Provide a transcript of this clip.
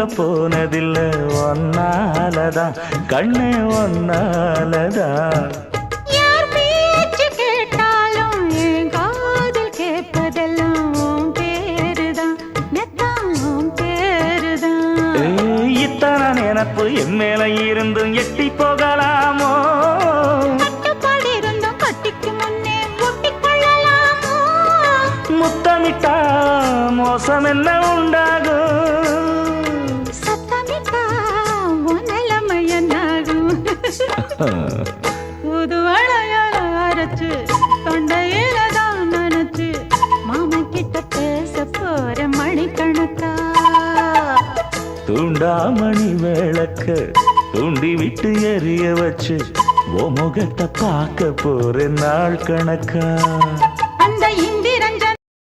தூங்க போனதில்லை ஒன்னாலதான் கண்ணே ஒன்னாலதான். யார் பேச்சு கேட்டாலும் என் காதில் கேட்பதெல்லாம் உன் பேருதான் மெத்தான் உன் பேருதான். இத்தனை நினப்பு என் மேல இருந்தும் எட்டி போகலாமோ? கட்டுப்பாடு இருந்தும் கட்டிக்கு முன்னே ஒட்டிக்கொள்ளலாமோ? முத்தமிட்டா மோசம் என்ன உண்டாகும்? சத்தமிட்டா உன் நிலைமை என்னாகும்? புது வளையல அரைச்சு தொண்டையில தான் நினைச்சு மாமன் கிட்ட பேச போற மணிக்கணக்கா. தூண்டாமணி விளக்க தூண்டி விட்டு எரிய வச்சு ஓ முகத்தை பார்க்க போற நாள் கணக்கா.